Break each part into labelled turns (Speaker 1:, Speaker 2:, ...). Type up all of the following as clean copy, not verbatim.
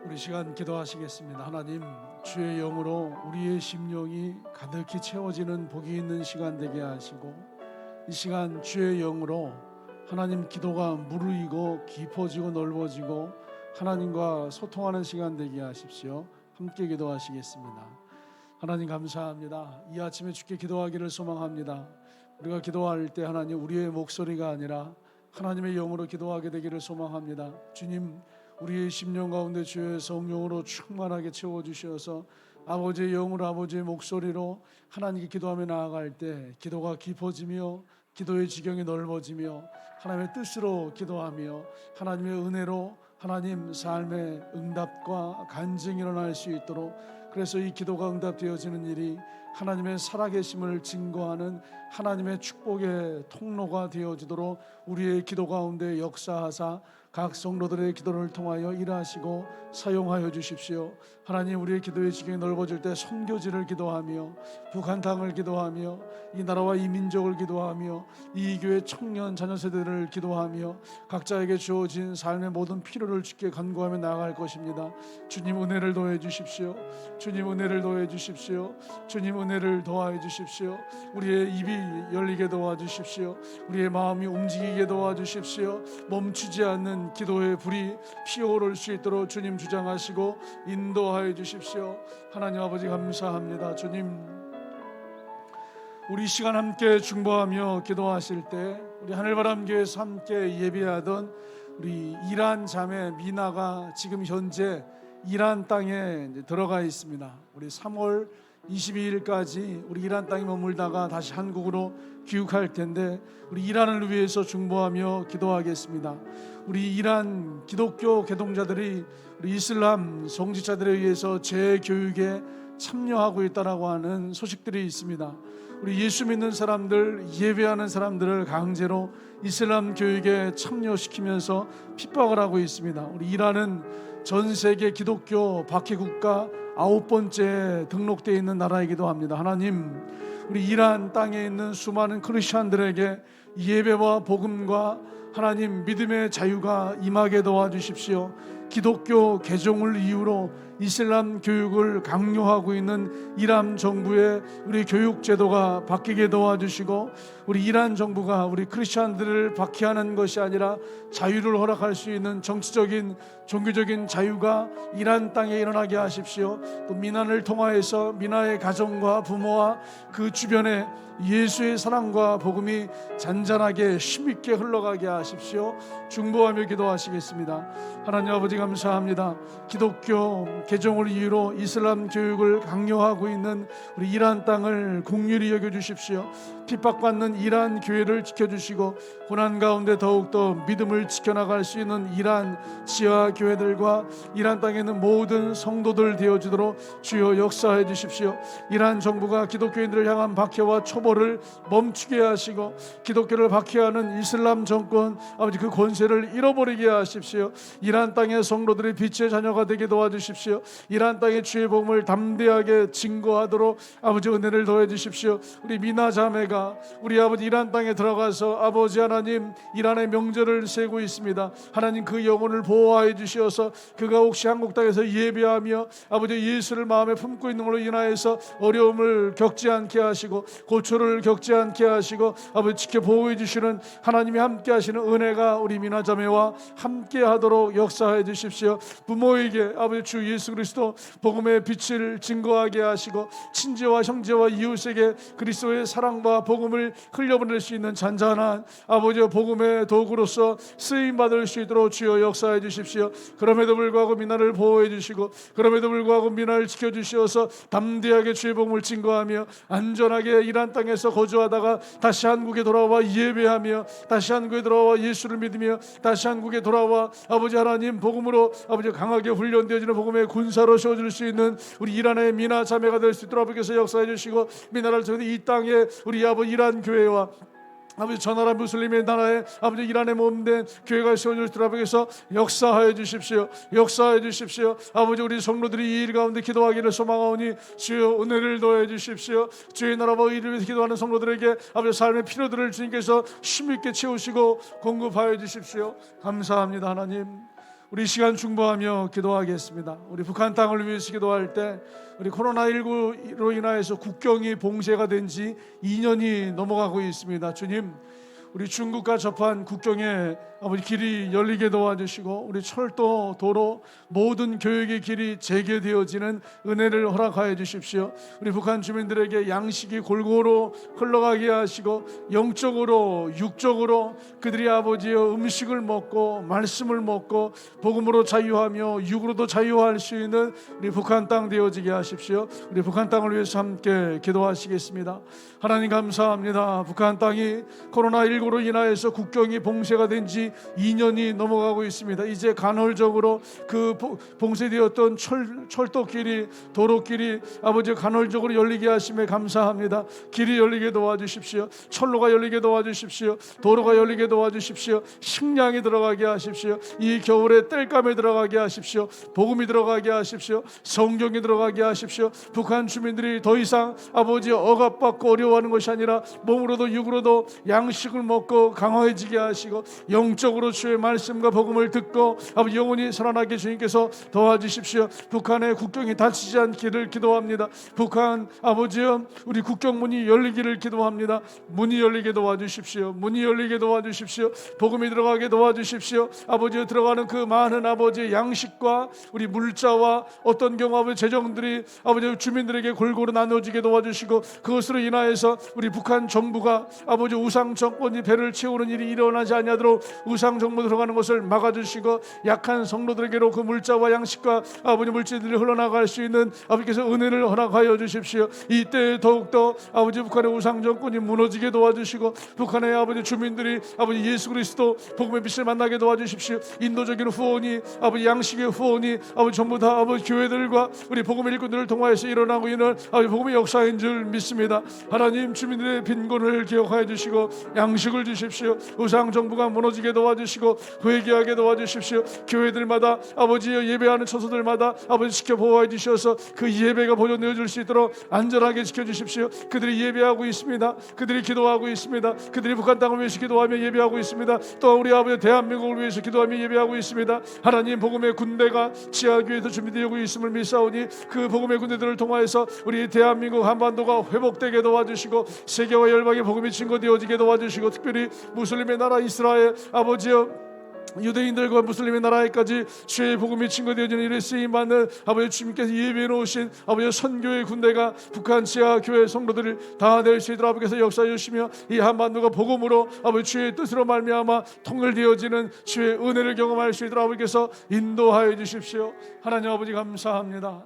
Speaker 1: 우리 시간 기도하시겠습니다. 하나님, 주의 영으로 우리의 심령이 가득히 채워지는 복이 있는 시간 되게 하시고, 이 시간 주의 영으로 하나님 기도가 무르익고 깊어지고 넓어지고 하나님과 소통하는 시간 되게 하십시오. 함께 기도하시겠습니다. 하나님 감사합니다. 이 아침에 주께 기도하기를 소망합니다. 우리가 기도할 때 하나님, 우리의 목소리가 아니라 하나님의 영으로 기도하게 되기를 소망합니다. 주님, 우리의 심령 가운데 주의 성령으로 충만하게 채워주셔서 아버지의 영으로, 아버지의 목소리로 하나님께 기도하며 나아갈 때 기도가 깊어지며 기도의 지경이 넓어지며 하나님의 뜻으로 기도하며 하나님의 은혜로 하나님 삶의 응답과 간증이 일어날 수 있도록, 그래서 이 기도가 응답되어지는 일이 하나님의 살아계심을 증거하는 하나님의 축복의 통로가 되어지도록 우리의 기도 가운데 역사하사 각 성도들의 기도를 통하여 일하시고 사용하여 주십시오. 하나님, 우리의 기도의 지경이 넓어질 때 선교지를 기도하며 북한땅을 기도하며 이 나라와 이 민족을 기도하며 이 교회 청년 자녀 세대를 기도하며 각자에게 주어진 삶의 모든 필요를 주께 간구하며 나아갈 것입니다. 주님 은혜를 더해 주십시오. 주님 은혜를 더해 주십시오. 주님 은혜를 더하여 주십시오. 우리의 입이 열리게 도와주십시오. 우리의 마음이 움직이게 도와주십시오. 멈추지 않는 기도의 불이 피어오를 수 있도록 주님 주장하시고 인도하여 주십시오. 하나님 아버지 감사합니다. 주님, 우리 시간 함께 중보하며 기도하실 때 우리 하늘바람교회에서 함께 예배하던 우리 이란 자매 미나가 지금 현재 이란 땅에 들어가 있습니다. 우리 3월 22일까지 우리 이란 땅에 머물다가 다시 한국으로 귀국할 텐데 우리 이란을 위해서 중보하며 기도하겠습니다. 우리 이란 기독교 개동자들이 우리 이슬람 성직자들에 의해서 재교육에 참여하고 있다라고 하는 소식들이 있습니다. 우리 예수 믿는 사람들, 예배하는 사람들을 강제로 이슬람 교육에 참여시키면서 핍박을 하고 있습니다. 우리 이란은 전 세계 기독교 박해 국가 9번째 등록되어 있는 나라이기도 합니다. 하나님, 우리 이란 땅에 있는 수많은 크리스천들에게 예배와 복음과 하나님 믿음의 자유가 임하게 도와주십시오. 기독교 개종을 이유로 이슬람 교육을 강요하고 있는 이란 정부의 우리 교육 제도가 바뀌게 도와주시고, 우리 이란 정부가 우리 크리스천들을 박해하는 것이 아니라 자유를 허락할 수 있는 정치적인 종교적인 자유가 이란 땅에 일어나게 하십시오. 또 미나를 통하여서 미나의 가정과 부모와 그 주변에 예수의 사랑과 복음이 잔잔하게 힘있게 흘러가게 하십시오. 중보하며 기도하시겠습니다. 하나님 아버지 감사합니다. 기독교 개종을 이유로 이슬람 교육을 강요하고 있는 우리 이란 땅을 긍휼히 여겨주십시오. 핍박받는 이란 교회를 지켜주시고 고난 가운데 더욱더 믿음을 지켜나갈 수 있는 이란 지하 교회들과 이란 땅에 있는 모든 성도들 되어주도록 주여 역사해 주십시오. 이란 정부가 기독교인들을 향한 박해와 초보를 멈추게 하시고 기독교를 박해하는 이슬람 정권 아버지 그 권세를 잃어버리게 하십시오. 이란 땅의 성도들이 빛의 자녀가 되게 도와주십시오. 이란 땅의 주의 복음을 담대하게 증거하도록 아버지 은혜를 더해 주십시오. 우리 미나 자매가 우리 아버지 이란 땅에 들어가서 아버지 하나님 이란의 명절을 세고 있습니다. 하나님 그 영혼을 보호하여 주시어서 그가 혹시 한국 땅에서 예배하며 아버지 예수를 마음에 품고 있는 걸로 인하여서 어려움을 겪지 않게 하시고 고초를 겪지 않게 하시고 아버지 지켜 보호해 주시는 하나님이 함께 하시는 은혜가 우리 미나 자매와 함께 하도록 역사해 주십시오. 부모에게 아버지 주 예수 그리스도 복음의 빛을 증거하게 하시고 친지와 형제와 이웃에게 그리스도의 사랑과 복음을 흘려보낼 수 있는 잔잔한 아버지의 복음의 도구로서 쓰임받을 수 있도록 주여 역사해 주십시오. 그럼에도 불구하고 미나를 보호해 주시고 그럼에도 불구하고 미나를 지켜주시어서 담대하게 주의 복음을 증거하며 안전하게 이란 땅에서 거주하다가 다시 한국에 돌아와 예배하며 다시 한국에 돌아와 예수를 믿으며 다시 한국에 돌아와 아버지 하나님 복음으로 아버지 강하게 훈련되어지는 복음의 군사로 세워줄 수 있는 우리 이란의 미나 자매가 될 수 있도록 아버지께서 역사해 주시고 미나를 통해 이 땅에 우리 아버지 이란 교회와 아버지 전나라 무슬림의 나라에 아버지 이란에 몸된 교회가 세워질 수 아버지께서 역사하여 주십시오. 역사하여 주십시오. 아버지 우리 성도들이 이 일 가운데 기도하기를 소망하오니 주여 은혜를 더해 주십시오. 주의 나라와 의를 위해서 기도하는 성도들에게 아버지 삶의 필요들을 주님께서 힘있게 채우시고 공급하여 주십시오. 감사합니다. 하나님 우리 시간 중보하며 기도하겠습니다. 우리 북한 땅을 위해서 기도할 때 우리 코로나19로 인하여서 국경이 봉쇄가 된 지 2년이 넘어가고 있습니다. 주님, 우리 중국과 접한 국경에 아버지 길이 열리게 도와주시고 우리 철도, 도로, 모든 교역의 길이 재개되어지는 은혜를 허락하여 주십시오. 우리 북한 주민들에게 양식이 골고루 흘러가게 하시고 영적으로 육적으로 그들이 아버지여 음식을 먹고 말씀을 먹고 복음으로 자유하며 육으로도 자유할 수 있는 우리 북한 땅 되어지게 하십시오. 우리 북한 땅을 위해서 함께 기도하시겠습니다. 하나님 감사합니다. 북한 땅이 코로나19로 인하여서 국경이 봉쇄가 된 지 2년이 넘어가고 있습니다. 이제 간헐적으로 그 봉쇄되었던 철도길이, 도로길이 아버지 간헐적으로 열리게 하심에 감사합니다. 길이 열리게 도와주십시오. 철로가 열리게 도와주십시오. 도로가 열리게 도와주십시오. 식량이 들어가게 하십시오. 이 겨울에 땔감에 들어가게 하십시오. 복음이 들어가게 하십시오. 성경이 들어가게 하십시오. 북한 주민들이 더 이상 아버지 억압받고 어려워하는 것이 아니라 몸으로도 육으로도 양식을 먹고 강화해지게 하시고 영적으로 주의 말씀과 복음을 듣고 아버지 영원히 살아나게 주님께서 도와주십시오. 북한의 국경이 닫히지 않기를 기도합니다. 북한 아버지여 우리 국경문이 열리기를 기도합니다. 문이 열리게 도와주십시오. 문이 열리게 도와주십시오. 복음이 들어가게 도와주십시오. 아버지여 들어가는 그 많은 아버지의 양식과 우리 물자와 어떤 경우 아버지 재정들이 아버지 주민들에게 골고루 나눠지게 도와주시고 그것으로 인하여서 우리 북한 정부가 아버지 우상 정권이 배를 채우는 일이 일어나지 않도록 우상 정부 들어가는 것을 막아주시고 약한 성도들에게로 그 물자와 양식과 아버지 물질들이 흘러나갈 수 있는 아버지께서 은혜를 허락하여 주십시오. 이때 더욱더 아버지 북한의 우상 정권이 무너지게 도와주시고 북한의 아버지 주민들이 아버지 예수 그리스도 복음의 빛을 만나게 도와주십시오. 인도적인 후원이 아버지 양식의 후원이 아버지 전부 다 아버지 교회들과 우리 복음의 일꾼들을 통하여서 일어나고 있는 아버지 복음의 역사인 줄 믿습니다. 하나님 주민들의 빈곤을 기억하여 주시고 양식을 주십시오. 우상 정부가 무너지게 도와주시고 회개하게 도와주십시오. 교회들마다 아버지여 예배하는 처소들마다 아버지 지켜보호해 주셔서 그 예배가 보존되어 줄 수 있도록 안전하게 지켜주십시오. 그들이 예배하고 있습니다. 그들이 기도하고 있습니다. 그들이 북한 땅을 위해서 기도하며 예배하고 있습니다. 또 우리 아버지 대한민국을 위해서 기도하며 예배하고 있습니다. 하나님 복음의 군대가 지하교회에서 준비되고 있음을 믿사오니 그 복음의 군대들을 통하여서 우리 대한민국 한반도가 회복되게 도와주시고 세계와 열방의 복음이 증거되어지게 도와주시고 특별히 무슬림의 나라 이스라엘 아버지여 유대인들과 무슬림의 나라에까지 주의 복음이 증거되어지는 일에 쓰임받는 아버지 주님께서 예비해 놓으신 아버지 선교의 군대가 북한 지하교회 성도들을 다 될 수 있도록 아버지께서 역사해 주시며 이 한반도가 복음으로 아버지 주의 뜻으로 말미암아 통일되어지는 주의 은혜를 경험할 수 있도록 아버지께서 인도하여 주십시오. 하나님 아버지 감사합니다.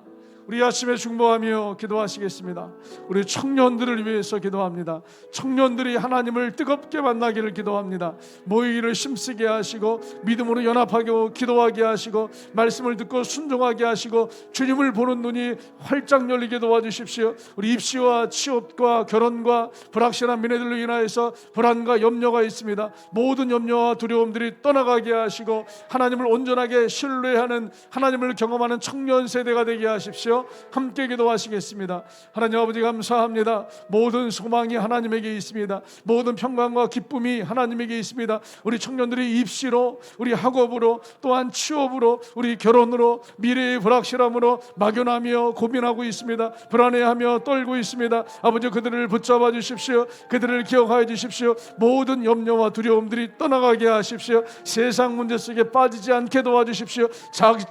Speaker 1: 우리 아침에 중보하며 기도하시겠습니다. 우리 청년들을 위해서 기도합니다. 청년들이 하나님을 뜨겁게 만나기를 기도합니다. 모이기를 힘쓰게 하시고 믿음으로 연합하고 기도하게 하시고 말씀을 듣고 순종하게 하시고 주님을 보는 눈이 활짝 열리게 도와주십시오. 우리 입시와 취업과 결혼과 불확실한 미래들로 인하여서 불안과 염려가 있습니다. 모든 염려와 두려움들이 떠나가게 하시고 하나님을 온전하게 신뢰하는 하나님을 경험하는 청년 세대가 되게 하십시오. 함께 기도하시겠습니다. 하나님 아버지 감사합니다. 모든 소망이 하나님에게 있습니다. 모든 평강과 기쁨이 하나님에게 있습니다. 우리 청년들이 입시로 우리 학업으로 또한 취업으로 우리 결혼으로 미래의 불확실함으로 막연하며 고민하고 있습니다. 불안해하며 떨고 있습니다. 아버지 그들을 붙잡아 주십시오. 그들을 기억하여 주십시오. 모든 염려와 두려움들이 떠나가게 하십시오. 세상 문제 속에 빠지지 않게 도와주십시오.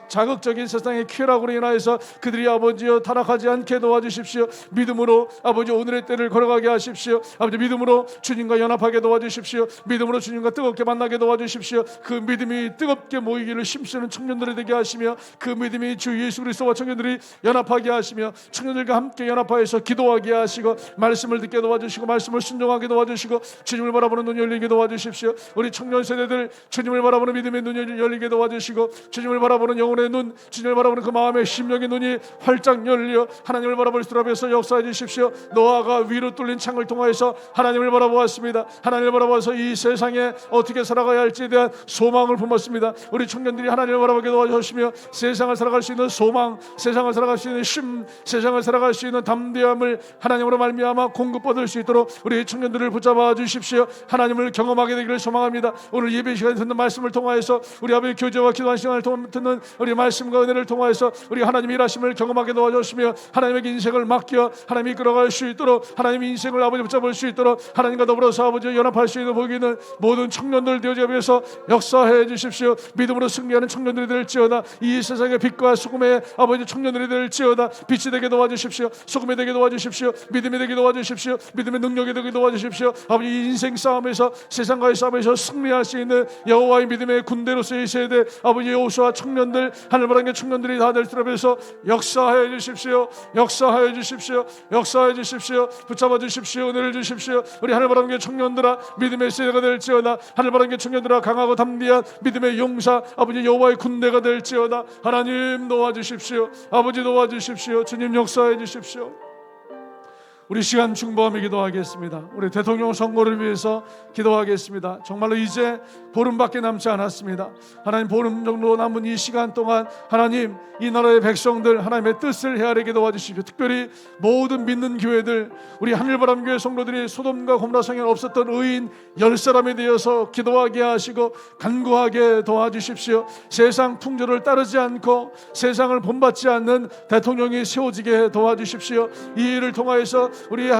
Speaker 1: 자극적인 세상의 쾌락으로 인하여서 그들이 아버지여 타락하지 않게 도와주십시오. 믿음으로 아버지 오늘의 때를 걸어가게 하십시오. 아버지 믿음으로 주님과 연합하게 도와주십시오. 믿음으로 주님과 뜨겁게 만나게 도와주십시오. 그 믿음이 뜨겁게 모이기를 힘쓰는 청년들이 되게 하시며 그 믿음이 주 예수 그리스도와 청년들이 연합하게 하시며 청년들과 함께 연합하여서 기도하게 하시고 말씀을 듣게 도와주시고 말씀을 순종하게 도와주시고 주님을 바라보는 눈이 열리게 도와주십시오. 우리 청년 세대들 주님을 바라보는 믿음의 눈이 열리게 도와주시고 주님을 바라보는 영혼의 눈, 주님을 바라보는 그 마음의 심령의 눈이 활짝 열려 하나님을 바라볼 수 있도록 해서 역사해 주십시오. 노아가 위로 뚫린 창을 통하여서 하나님을 바라보았습니다. 하나님을 바라봐서 이 세상에 어떻게 살아가야 할지에 대한 소망을 품었습니다. 우리 청년들이 하나님을 바라보게 도와주시며 세상을 살아갈 수 있는 소망, 세상을 살아갈 수 있는 쉼, 세상을 살아갈 수 있는 담대함을 하나님으로 말미암아 공급받을 수 있도록 우리 청년들을 붙잡아 주십시오. 하나님을 경험하게 되기를 소망합니다. 오늘 예배 시간에 듣는 말씀을 통하여서 우리 아버지 교제와 기도하는 시간을 듣는 우리 말씀과 은혜를 통하여서 우리 하나님의 일하심을 경험하게 도와주시며 하나님에게 인생을 맡겨 하나님이 끌어갈 수 있도록 하나님의 인생을 아버지 붙잡을 수 있도록 하나님과 더불어서 아버지 연합할 수 있는 복이 있는 모든 청년들 되어지기 위해서 역사해 주십시오. 믿음으로 승리하는 청년들이 될지어다. 이 세상의 빛과 소금의 아버지 청년들이 될지어다. 빛이 되게 도와주십시오. 소금이 되게 도와주십시오. 믿음이 되게 도와주십시오. 믿음의 능력이 되게 도와주십시오. 아버지 인생 싸움에서 세상과의 싸움에서 승리할 수 있는 여호와의 믿음의 군대로서의 세대 아버지 여호수아 청년들 하늘바람의 청년들이 다 될 수 있어서 역사해 주십시오. 역사해 주십시오. 역사해 주십시오. 붙잡아 주십시오. 은혜를 주십시오. 우리 하늘바람의 청년들아 믿음의 세대가 될지어다. 하늘바람의 청년들아 강하고 담대한 믿음의 용사 아버지 여호와의 군대가 될지어다. 하나님 도와주십시오. 아버지 도와주십시오. 주님 역사해 주십시오. 우리 시간 중보하며 기도하겠습니다. 우리 대통령 선거를 위해서 기도하겠습니다. 정말로 이제 보름밖에 남지 않았습니다. 하나님 보름 정도 남은 이 시간 동안 하나님 이 나라의 백성들 하나님의 뜻을 헤아리게 도와주십시오. 특별히 모든 믿는 교회들 우리 하늘바람교회 성도들이 소돔과 고모라 성에 없었던 의인 10사람에 대해서 기도하게 하시고 간구하게 도와주십시오. 세상 풍조를 따르지 않고 세상을 본받지 않는 대통령이 세워지게 도와주십시오. 이 일을 통하여서 우리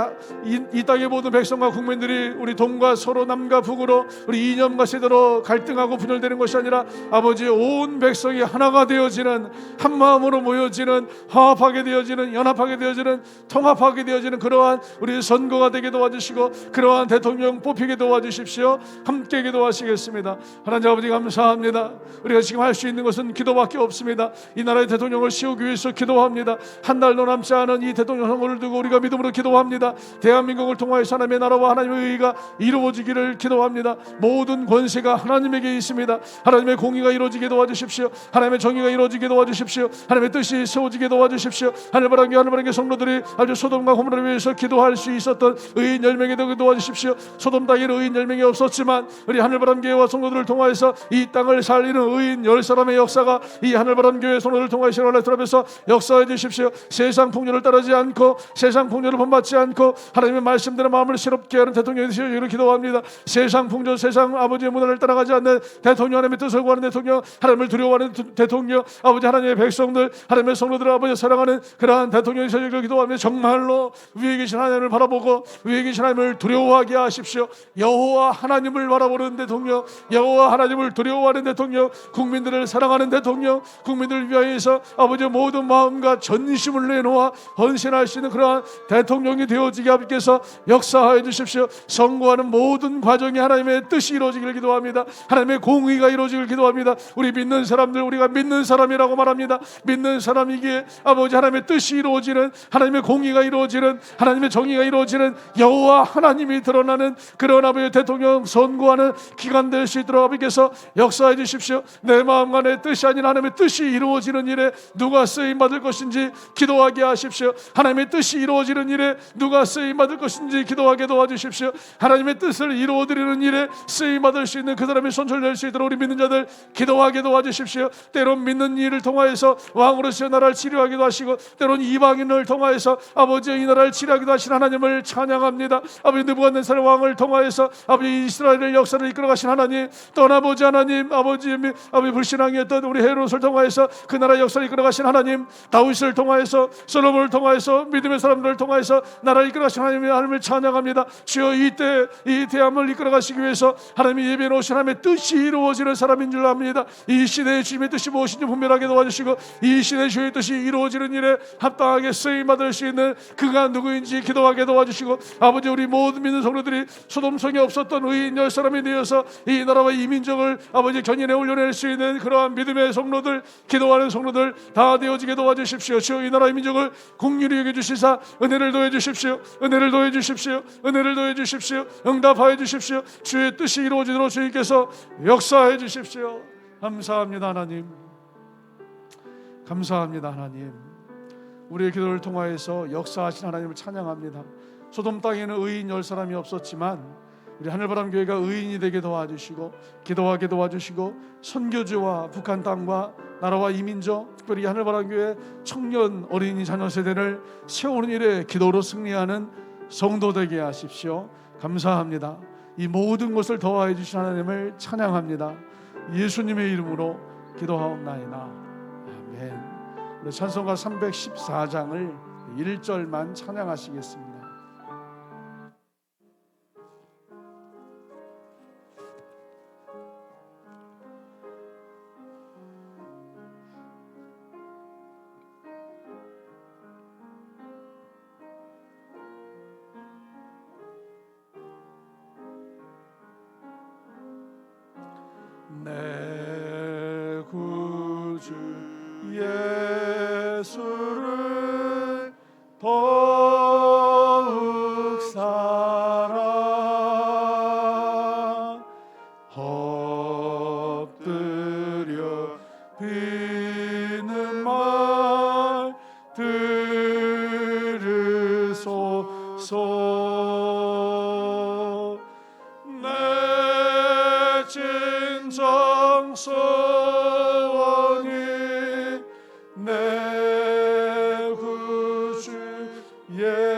Speaker 1: 이 땅의 모든 백성과 국민들이 우리 동과 서로 남과 북으로 우리 이념과 세대로 갈등하고 분열되는 것이 아니라 아버지 온 백성이 하나가 되어지는 한 마음으로 모여지는 화합하게 되어지는 연합하게 되어지는 통합하게 되어지는 그러한 우리 선거가 되게 도와주시고 그러한 대통령 뽑히게 도와주십시오. 함께 기도하시겠습니다. 하나님 아버지 감사합니다. 우리가 지금 할 수 있는 것은 기도밖에 없습니다. 이 나라의 대통령을 세우기 위해서 기도합니다. 한 달도 남지 않은 이 대통령 선거를 두고 우리가 믿음으로 기도합니다. 대한민국을 통하여서 하나님의 나라와 하나님의 의가 이루어지기를 기도합니다. 모든 권세가 하나님에게 있습니다. 하나님의 공의가 이루어지게 도와주십시오. 하나님의 정의가 이루어지게 도와주십시오. 하나님의 뜻이 세워지게 도와주십시오. 하늘바람의 성도들이 아주 소돔과 고모라를 위해서 기도할 수 있었던 의인 10명이 되게 도와주십시오. 소돔 땅에는 의인 10명이 없었지만 우리 하늘바람교회와 성도들을 통하여서 이 땅을 살리는 의인 10사람의 역사가 이 하늘바람교회 성도들을 통하여서 일어나면서 역사해 주십시오. 세상 풍요를 따르지 않고 세상 풍요를 본받지 않고 하나님의 말씀대로 마음을 새롭게 하는 대통령이 되시기를 기도합니다. 세상 풍조 세상 아버지의 문화를 따라가지 않는 대통령 하나님의 뜻을 구하는 대통령 하나님을 두려워하는 대통령 아버지 하나님의 백성들 하나님의 성도들을 아버지 사랑하는 그러한 대통령이 되시기를 기도하며 정말로 위에 계신 하나님을 바라보고 위에 계신 하나님을 두려워하게 하십시오. 여호와 하나님을 바라보는 대통령 여호와 하나님을 두려워하는 대통령 국민들을 사랑하는 대통령 국민들을 위하여서 아버지의 모든 마음과 전심을 내놓아 헌신할 수 있는 그러한 대통령이 되어지게 하나님께서 역사하여 주십시오. 선거하는 모든 과정이 하나님의 뜻이 이루어지기를 기도합니다. 하나님의 공의가 이루어지기를 기도합니다. 우리 믿는 사람들 우리가 믿는 사람이라고 말합니다. 믿는 사람이기에 아버지 하나님의 뜻이 이루어지는 하나님의 공의가 이루어지는 하나님의 정의가 이루어지는 여호와 하나님이 드러나는 그런 아버지 대통령 선거하는 기간 될 수 있도록 아버지께서 역사해 주십시오. 내 마음과 내 뜻이 아닌 하나님의 뜻이 이루어지는 일에 누가 쓰임받을 것인지 기도하게 하십시오. 하나님의 뜻이 이루어지는 일에 누가 쓰임받을 것인지 기도하게 도와주십시오. 하나님의 뜻을 이루어드리는 일에 쓰임받을 수 있는 그 사람이 손절될 수 있도록 우리 믿는 자들 기도하게 도와주십시오. 때론 믿는 일을 통하여서 왕으로서 나라를 치료하기도 하시고 때론 이방인을 통하여서 아버지 이 나라를 치료하기도 하신 하나님을 찬양합니다. 아버지 느부갓네살 왕을 통하여서 아버지 이스라엘의 역사를 이끌어가신 하나님 떠나보지 하나님 아버지 불신앙이었던 우리 헤롯을 통하여서 그 나라의 역사를 이끌어가신 하나님 다윗을 통하여서 솔로몬을 통하여서 믿음의 사람들을 통하여서 나라를 이끌어가신 하나님을 찬양합니다. 주여 이때 이 대함을 이끌어가시기 위해서 하나님이 예배해 놓으신 하나님의 뜻이 이루어지는 사람인 줄 압니다. 이 시대의 주님의 뜻이 무엇인지 분별하게 도와주시고 이 시대의 주의 뜻이 이루어지는 일에 합당하게 쓰임받을 수 있는 그가 누구인지 기도하게 도와주시고 아버지 우리 모든 믿는 성도들이 소돔성에 없었던 의인 10사람이 되어서 이 나라와 이 민족을 아버지 견인해 올려낼 수 있는 그러한 믿음의 성도들 기도하는 성도들 다 되어지게 도와주십시오. 주여 이 나라의 민족을 긍휼히 여겨주시사 은혜를 더해 주십시오. 은혜를 더해 주십시오. 은혜를 더해 주십시오. 응답하여 주십시오. 주의 뜻이 이루어지도록 주님께서 역사해 주십시오. 감사합니다 하나님. 감사합니다 하나님. 우리의 기도를 통하여서 역사하신 하나님을 찬양합니다. 소돔 땅에는 의인 10사람이 없었지만 우리 하늘바람교회가 의인이 되게 도와주시고 기도하게 도와주시고 선교지와 북한 땅과 나라와 이민족, 특별히 하늘바람교회 청년 어린이 자녀 세대를 세우는 일에 기도로 승리하는 성도 되게 하십시오. 감사합니다. 이 모든 것을 더하여 주신 하나님을 찬양합니다. 예수님의 이름으로 기도하옵나이다. 아멘. 우리 찬송가 314장을 1절만 찬양하시겠습니다. 내 구주 예수를 더욱 사랑 엎드려 비는 말 들으소서. 내 진정 소원이 내 구주 예수를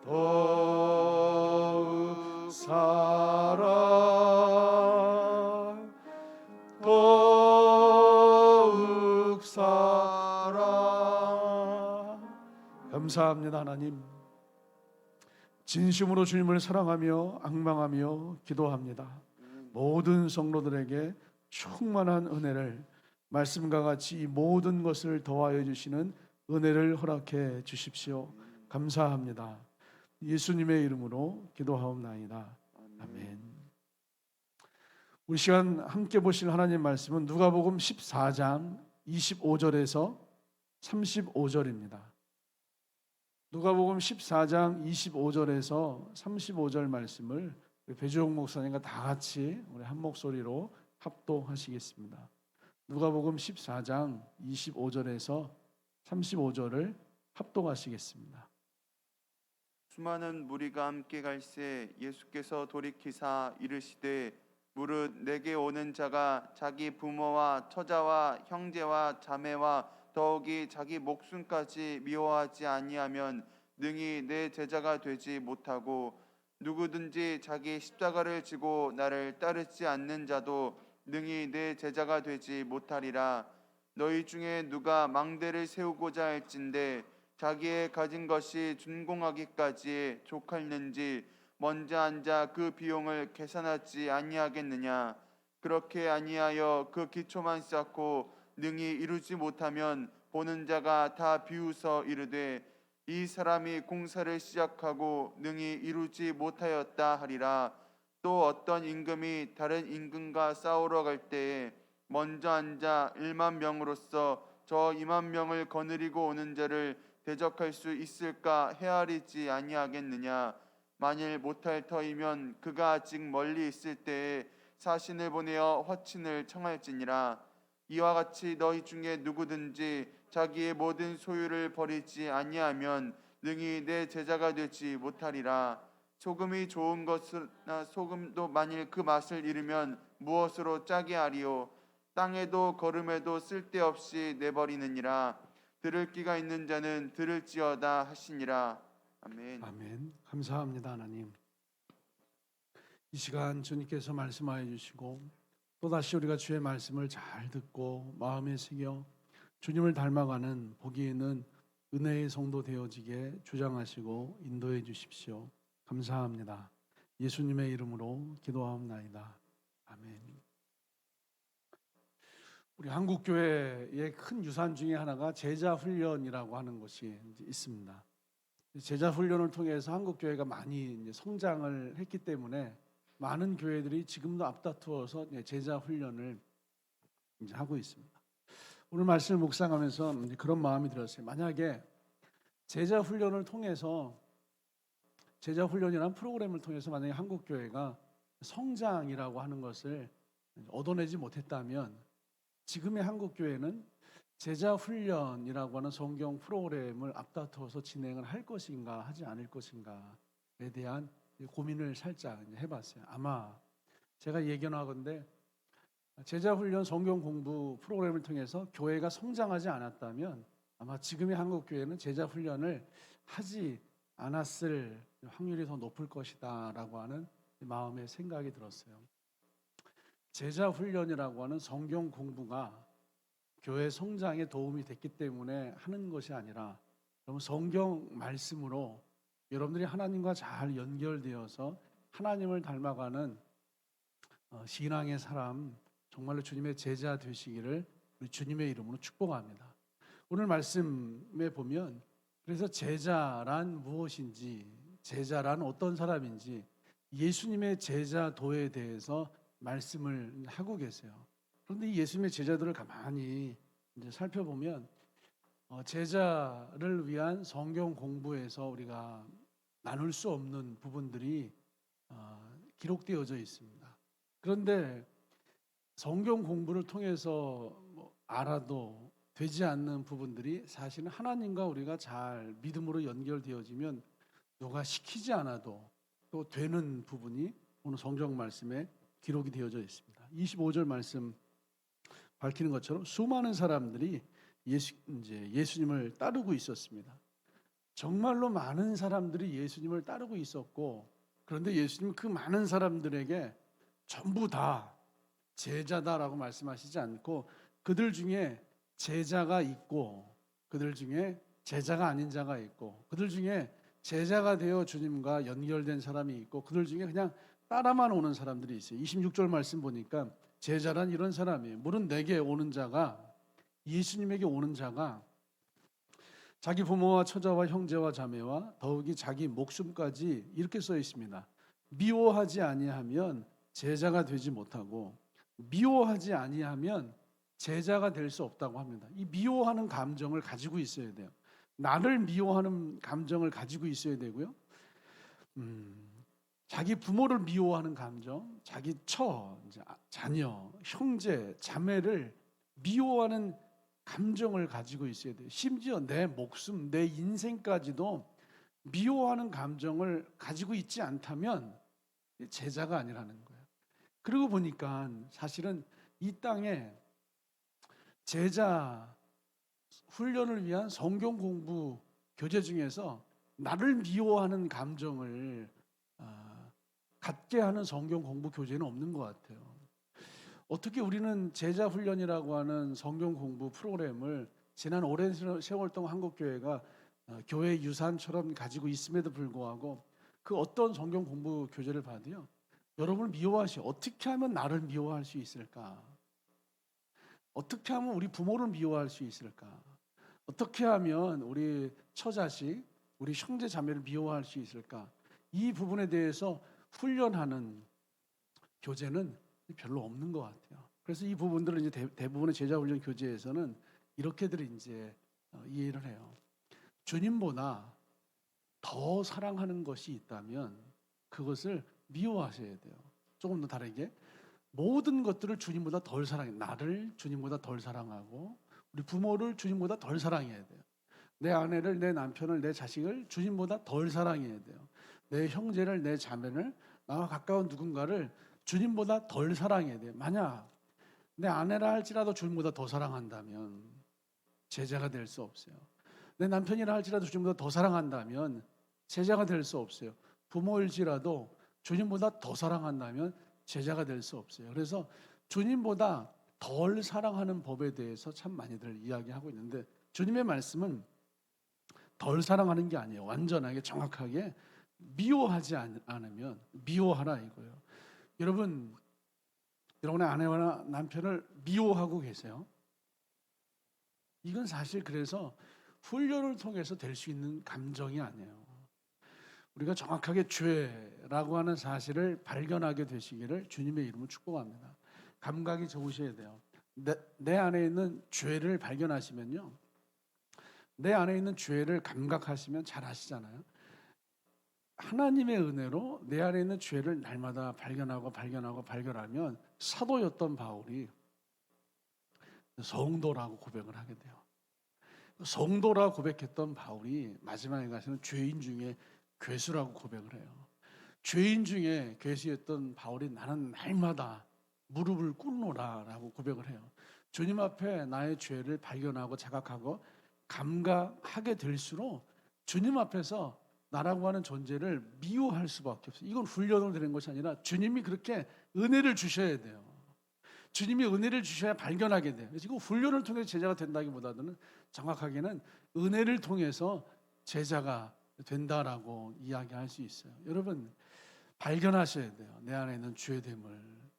Speaker 1: 더욱 사랑 더욱 사랑. 감사합니다. 하나님, 진심으로 주님을 사랑하며 앙망하며 기도합니다. 모든 성도들에게 충만한 은혜를, 말씀과 같이 이 모든 것을 더하여 주시는 은혜를 허락해 주십시오. 감사합니다. 예수님의 이름으로 기도하옵나이다. 아멘. 우리 시간 함께 보실 하나님 말씀은 누가복음 14장 25절에서 35절입니다. 누가복음 14장 25절에서 35절 말씀을 배주영 목사님과 다 같이 우리 한 목소리로 합독하시겠습니다. 누가복음 14장 25절에서 35절을 합독하시겠습니다.
Speaker 2: 수많은 무리가 함께 갈새 예수께서 돌이키사 이르시되 무릇 내게 오는 자가 자기 부모와 처자와 형제와 자매와 더욱이 자기 목숨까지 미워하지 아니하면 능히 내 제자가 되지 못하고 누구든지 자기 십자가를 지고 나를 따르지 않는 자도 능히 내 제자가 되지 못하리라. 너희 중에 누가 망대를 세우고자 할진대 자기의 가진 것이 준공하기까지 족할는지 먼저 앉아 그 비용을 계산하지 아니하겠느냐. 그렇게 아니하여 그 기초만 쌓고 능히 이루지 못하면 보는 자가 다 비웃어 이르되 이 사람이 공사를 시작하고 능히 이루지 못하였다 하리라. 또 어떤 임금이 다른 임금과 싸우러 갈 때에 먼저 앉아 1만 명으로서 저 2만 명을 거느리고 오는 자를 대적할 수 있을까 헤아리지 아니하겠느냐. 만일 못할 터이면 그가 아직 멀리 있을 때에 사신을 보내어 허친을 청할지니라. 이와 같이 너희 중에 누구든지 자기의 모든 소유를 버리지 아니하면 능히 내 제자가 되지 못하리라. 소금이 좋은 것이나 소금도 만일 그 맛을 잃으면 무엇으로 짜게 하리요. 땅에도 거름에도 쓸데없이 내버리느니라. 들을 귀가 있는 자는 들을지어다 하시니라. 아멘.
Speaker 1: 아멘. 감사합니다. 하나님, 이 시간 주님께서 말씀하여 주시고 또다시 우리가 주의 말씀을 잘 듣고 마음에 새겨 주님을 닮아가는 복이 있는 은혜의 성도 되어지게 주장하시고 인도해 주십시오. 감사합니다. 예수님의 이름으로 기도하옵나이다. 아멘. 우리 한국 교회의 큰 유산 중에 하나가 제자 훈련이라고 하는 것이 있습니다. 제자 훈련을 통해서 한국 교회가 많이 성장을 했기 때문에 많은 교회들이 지금도 앞다투어서 제자 훈련을 하고 있습니다. 오늘 말씀을 묵상하면서 그런 마음이 들었어요. 만약에 제자 훈련을 통해서, 제자 훈련이라는 프로그램을 통해서 만약에 한국 교회가 성장이라고 하는 것을 얻어내지 못했다면 지금의 한국 교회는 제자 훈련이라고 하는 성경 프로그램을 앞다퉈서 진행을 할 것인가 하지 않을 것인가에 대한 고민을 살짝 해봤어요. 아마 제가 예견하건대 제자 훈련 성경 공부 프로그램을 통해서 교회가 성장하지 않았다면 아마 지금의 한국 교회는 제자 훈련을 하지 않았을 확률이 더 높을 것이다라고 하는 마음의 생각이 들었어요. 제자 훈련이라고 하는 성경 공부가 교회 성장에 도움이 됐기 때문에 하는 것이 아니라 여러분 성경 말씀으로 여러분들이 하나님과 잘 연결되어서 하나님을 닮아가는 신앙의 사람, 정말로 주님의 제자 되시기를 우리 주님의 이름으로 축복합니다. 오늘 말씀에 보면 그래서 제자란 무엇인지, 제자란 어떤 사람인지 예수님의 제자도에 대해서 말씀을 하고 계세요. 그런데 이 예수님의 제자들을 가만히 이제 살펴보면 제자를 위한 성경 공부에서 우리가 나눌 수 없는 부분들이 기록되어져 있습니다. 그런데 성경 공부를 통해서 알아도 되지 않는 부분들이 사실은 하나님과 우리가 잘 믿음으로 연결되어지면 누가 시키지 않아도 또 되는 부분이 오늘 성경 말씀에 기록이 되어져 있습니다. 25절 말씀 밝히는 것처럼 수많은 사람들이 예수님을 따르고 있었습니다. 정말로 많은 사람들이 예수님을 따르고 있었고, 그런데 예수님은 그 많은 사람들에게 전부 다 제자다라고 말씀하시지 않고 그들 중에 제자가 있고 그들 중에 제자가 아닌 자가 있고 그들 중에 제자가 되어 주님과 연결된 사람이 있고 그들 중에 그냥 따라만 오는 사람들이 있어요. 26절 말씀 보니까 제자란 이런 사람이에요. 물은 내게 오는 자가, 예수님에게 오는 자가 자기 부모와 처자와 형제와 자매와 더욱이 자기 목숨까지 이렇게 써 있습니다. 미워하지 아니하면 제자가 되지 못하고 미워하지 아니하면 제자가 될 수 없다고 합니다. 이 미워하는 감정을 가지고 있어야 돼요. 나를 미워하는 감정을 가지고 있어야 되고요. 자기 부모를 미워하는 감정, 자기 자녀, 형제, 자매를 미워하는 감정을 가지고 있어야 돼요. 심지어 내 목숨, 내 인생까지도 미워하는 감정을 가지고 있지 않다면 제자가 아니라는 거예요. 그러고 보니까 사실은 이 땅에 제자 훈련을 위한 성경 공부 교재 중에서 나를 미워하는 감정을 갖게 하는 성경 공부 교재는 없는 것 같아요. 어떻게 우리는 제자 훈련이라고 하는 성경 공부 프로그램을 지난 오랜 세월 동안 한국교회가 교회 유산처럼 가지고 있음에도 불구하고 그 어떤 성경 공부 교재를 봐도요, 여러분을 어떻게 하면 나를 미워할 수 있을까? 어떻게 하면 우리 부모를 미워할 수 있을까? 어떻게 하면 우리 처자식, 우리 형제 자매를 미워할 수 있을까? 이 부분에 대해서 훈련하는 교재는 별로 없는 것 같아요. 그래서 이 부분들을 이제 대부분의 제자 훈련 교재에서는 이렇게들 이제 이해를 해요. 주님보다 더 사랑하는 것이 있다면 그것을 미워하셔야 돼요. 조금 더 다르게 모든 것들을 주님보다 덜 사랑해. 나를 주님보다 덜 사랑하고 우리 부모를 주님보다 덜 사랑해야 돼요. 내 아내를, 내 남편을, 내 자식을 주님보다 덜 사랑해야 돼요. 내 형제를, 내 자매를, 나와 가까운 누군가를 주님보다 덜 사랑해야 돼요. 만약 내 아내라 할지라도 주님보다 더 사랑한다면 제자가 될 수 없어요. 내 남편이라 할지라도 주님보다 더 사랑한다면 제자가 될 수 없어요. 부모일지라도 주님보다 더 사랑한다면 제자가 될 수 없어요. 그래서 주님보다 덜 사랑하는 법에 대해서 참 많이들 이야기하고 있는데 주님의 말씀은 덜 사랑하는 게 아니에요. 완전하게 정확하게 미워하지 않으면 미워하라 이거예요. 여러분의 아내와 남편을 미워하고 계세요? 이건 사실 그래서 훈련을 통해서 될 수 있는 감정이 아니에요. 우리가 정확하게 죄라고 하는 사실을 발견하게 되시기를 주님의 이름으로 축복합니다. 감각이 좋으셔야 돼요. 내 안에 있는 죄를 발견하시면요, 내 안에 있는 죄를 감각하시면 잘 아시잖아요. 하나님의 은혜로 내 안에 있는 죄를 날마다 발견하면 사도였던 바울이 성도라고 고백을 하게 돼요. 성도라 고백했던 바울이 마지막에 가서는 죄인 중에 괴수라고 고백을 해요. 죄인 중에 괴수였던 바울이 나는 날마다 무릎을 꿇노라라고 고백을 해요. 주님 앞에 나의 죄를 발견하고 자각하고 감각하게 될수록 주님 앞에서 나라고 하는 존재를 미워할 수밖에 없어요. 이건 훈련을 드리는 것이 아니라 주님이 그렇게 은혜를 주셔야 돼요. 주님이 은혜를 주셔야 발견하게 돼요. 그래서 이거 훈련을 통해서 제자가 된다기보다는 정확하게는 은혜를 통해서 제자가 된다라고 이야기할 수 있어요. 여러분 발견하셔야 돼요. 내 안에 있는 죄됨을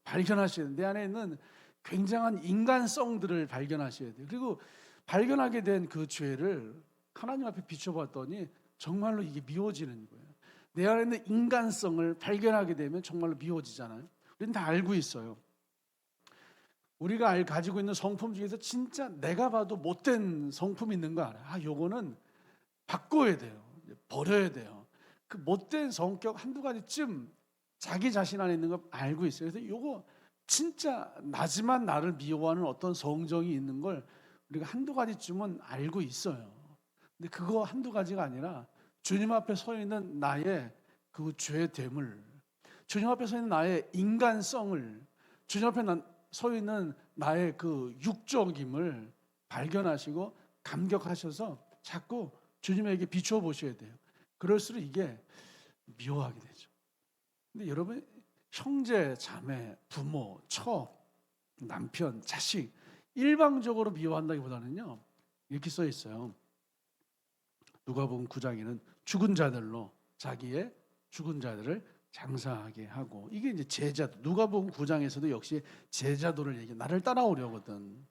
Speaker 1: 발견하셔야 돼요. 내 안에 있는 굉장한 인간성들을 발견하셔야 돼요. 그리고 발견하게 된 그 죄를 하나님 앞에 비춰봤더니 정말로 이게 미워지는 거예요. 내 안에 있는 인간성을 발견하게 되면 정말로 미워지잖아요. 우리는 다 알고 있어요. 우리가 가지고 있는 성품 중에서 진짜 내가 봐도 못된 성품이 있는 거 알아요. 요거는 바꿔야 돼요. 버려야 돼요. 그 못된 성격 한두 가지쯤 자기 자신 안에 있는 거 알고 있어요. 그래서 요거 진짜 나지만 나를 미워하는 어떤 성정이 있는 걸 우리가 한두 가지쯤은 알고 있어요. 근데 그거 한두 가지가 아니라 주님 앞에 서 있는 나의 그 죄됨을, 주님 앞에 서 있는 나의 인간성을, 주님 앞에 서 있는 나의 그 육적임을 발견하시고 감격하셔서 자꾸 주님에게 비추어 보셔야 돼요. 그럴수록 이게 미워하게 되죠. 근데 여러분 형제, 자매, 부모, 처, 남편, 자식 일방적으로 미워한다기보다는요 이렇게 써 있어요. 누가복음 9장에는 죽은 자들로 자기의 죽은 자들을 장사하게 하고, 이게 이제 제자도, 누가복음 9장에서도 역시 제자도를 얘기해. 나를 따라오려거든.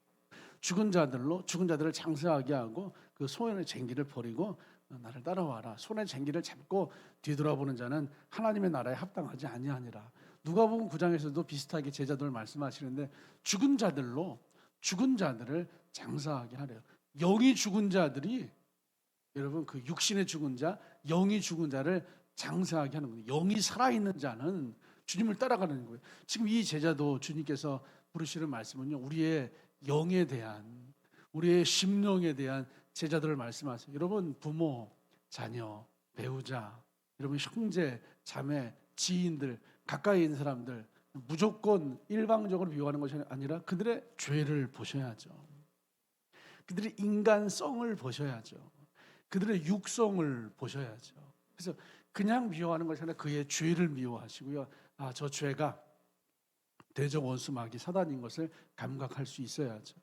Speaker 1: 죽은 자들로 죽은 자들을 장사하게 하고 그 손의 쟁기를 버리고 나를 따라와라. 손의 쟁기를 잡고 뒤돌아보는 자는 하나님의 나라에 합당하지 아니하니라. 누가복음 9장에서도 비슷하게 제자도를 말씀하시는데 죽은 자들로 죽은 자들을 장사하게 하래요. 영이 죽은 자들이, 여러분 그 육신의 죽은 자, 영이 죽은 자를 장사하게 하는 거예요. 영이 살아있는 자는 주님을 따라가는 거예요. 지금 이 제자도 주님께서 부르시는 말씀은요, 우리의 영에 대한, 우리의 심령에 대한 제자들을 말씀하세요. 여러분 부모, 자녀, 배우자, 여러분 형제, 자매, 지인들, 가까이 있는 사람들 무조건 일방적으로 미워하는 것이 아니라 그들의 죄를 보셔야죠. 그들의 인간성을 보셔야죠. 그들의 육성을 보셔야죠. 그래서 그냥 미워하는 것이 아니라 그의 죄를 미워하시고요. 저 죄가 대적 원수 마귀 사단인 것을 감각할 수 있어야죠.